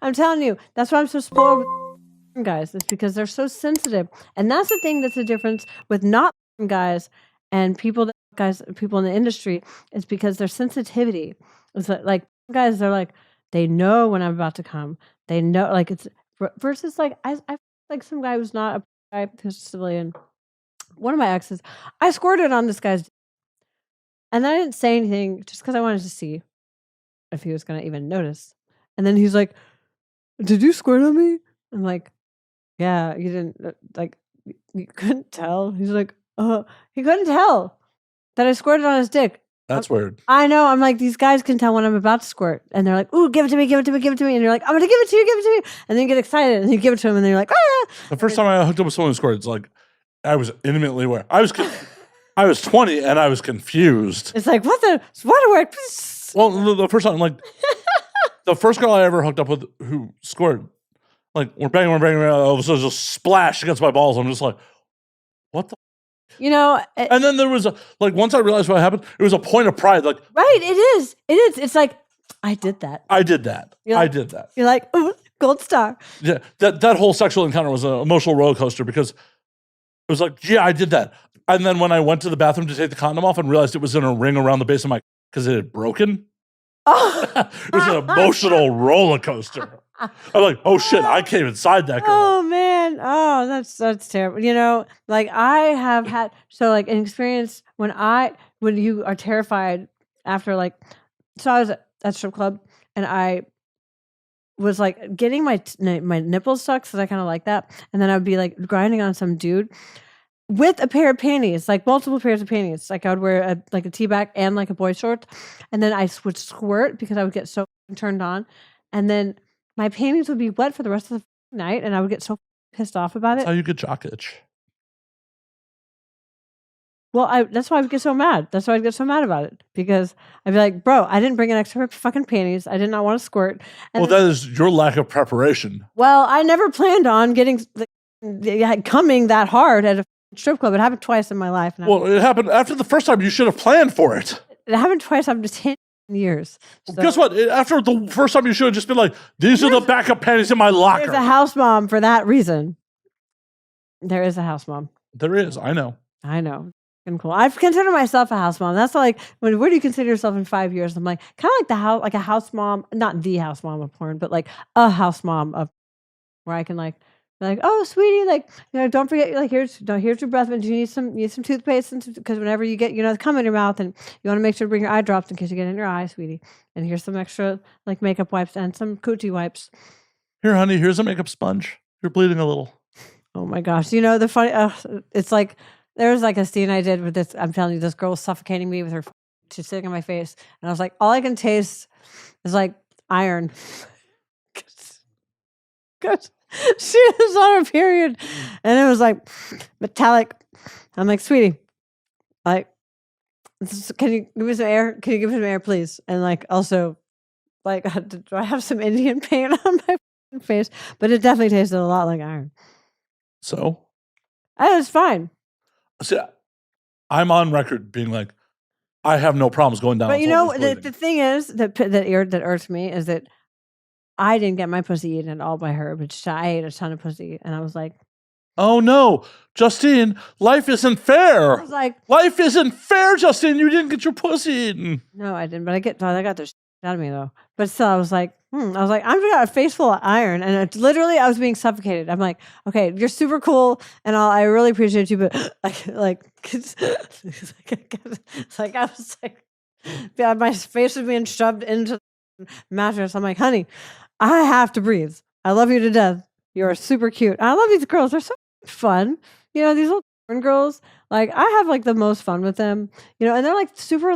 I'm telling you, that's why I'm so spoiled with guys. It's because they're so sensitive. And that's the thing that's the difference with not guys and people in the industry is because their sensitivity. It's like guys, they're like, they know when I'm about to come. They know, like, it's versus like, I like some guy who's not a guy who's a civilian. One of my exes, I squirted on this guy's, and I didn't say anything just because I wanted to see if he was going to even notice. And then he's like, "Did you squirt on me?" I'm like, "Yeah, you didn't, like, you couldn't tell." He's like, he couldn't tell that I squirted on his dick. That's weird. I know. I'm like, these guys can tell when I'm about to squirt. And they're like, "Ooh, give it to me, give it to me, give it to me." And you're like, "I'm going to give it to you, give it to me." And then you get excited and you give it to him and they're like, "Ah." The first time I hooked up with someone who squirted, it's like, I was intimately aware. I was 20 and I was confused. It's like, what the waterwork? Well, the first time, like, the first girl I ever hooked up with who squirted, like, we're banging, all of a sudden just splash against my balls. I'm just like, what the? You know, and then there was once I realized what happened, it was a point of pride. Like, right, it is. It's like, I did that. I did that. You're like, ooh, gold star. Yeah, that whole sexual encounter was an emotional roller coaster because it was like, yeah, I did that. And then when I went to the bathroom to take the condom off and realized it was in a ring around the base of my, because it had broken. Oh. It was an emotional roller coaster. I'm like, oh shit, I came inside that girl. Oh man. Oh, that's terrible. You know, like I have had an experience when you are terrified after so I was at strip club and I was like getting my nipples sucked because I kind of like that, and then I would be like grinding on some dude with a pair of panties, like multiple pairs of panties. Like I would wear a T-back and like a boy short, and then I would squirt because I would get so turned on, and then my panties would be wet for the rest of the night, and I would get so pissed off about That's it. how you get jock itch. Well, that's why I would get so mad. That's why I'd get so mad about it, because I'd be like, bro, I didn't bring an extra fucking panties. I did not want to squirt. And that is your lack of preparation. Well, I never planned on getting coming that hard at a strip club. It happened twice in my life. Well, it happened after the first time. You should have planned for it. It happened twice after 10 years. So. Guess what? After the first time, you should have just been like, these are the backup panties in my locker. There's a house mom for that reason. There is a house mom. There is. I know. Cool. I consider myself a house mom. That's like, where do you consider yourself in 5 years? I'm like, kind of like a house mom, not the house mom of porn, but like a house mom of where I can like, oh, sweetie, don't forget, here's your breath mint. You need some toothpaste, because whenever you get, the cum in your mouth, and you want to make sure to bring your eye drops in case you get in your eye, sweetie. And here's some extra makeup wipes and some coochie wipes. Here, honey, here's a makeup sponge. You're bleeding a little. Oh my gosh. The funny, it's like, there was a scene I did with this. I'm telling you, this girl was suffocating me with her. She's sitting on my face, and I was like, all I can taste is iron. Because she was on her period, and it was metallic. I'm like, sweetie, can you give me some air? Can you give me some air, please? And also, do I have some Indian paint on my face? But it definitely tasted a lot like iron. So, it was fine. See, I'm on record being like, I have no problems going down. But the thing is that irks me is that I didn't get my pussy eaten at all by her, but I ate a ton of pussy, and I was like, oh no, Justine, life isn't fair. I was like, life isn't fair, Justine. You didn't get your pussy eaten. No, I didn't, but I got their shit out of me though. But still, I was like, I've got a face full of iron, and I was being suffocated. I'm like, okay, you're super cool, and I really appreciate you, but it's like I was like, my face was being shoved into the mattress. I'm like, honey, I have to breathe. I love you to death. You're super cute. I love these girls. They're so fun. These little girls. I have the most fun with them. And they're super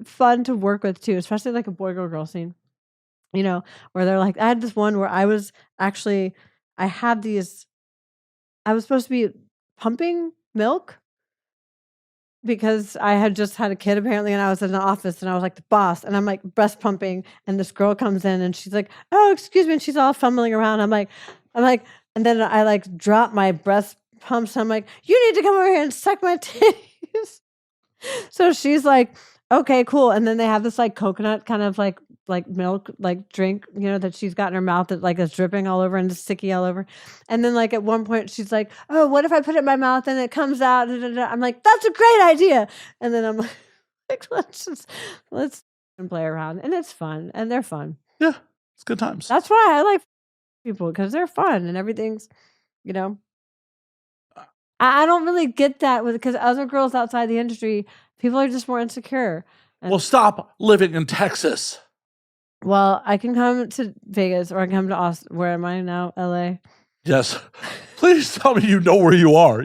fun to work with too, especially a boy girl scene. Where they're I had this one where I was supposed to be pumping milk because I had just had a kid apparently, and I was in the office, and I was the boss, and I'm breast pumping, and this girl comes in, and she's like, oh, excuse me, and she's all fumbling around. I'm like, and then I drop my breast pumps. I'm like, you need to come over here and suck my titties. So she's like, okay, cool. And then they have this coconut kind of like milk, like drink, that she's got in her mouth that like is dripping all over and is sticky all over. And then like at one point she's like, "Oh, what if I put it in my mouth and it comes out?" Da, da, da." I'm like, "That's a great idea." And then I'm like, let's play around, and it's fun, and they're fun. Yeah, it's good times. That's why I like people because they're fun and everything's, you know. I don't really get that with because other girls outside the industry, people are just more insecure. And Well, stop living in Texas. well, I can come to Vegas or I can come to Austin. Where am I now? LA. Yes. Please tell me you know where you are.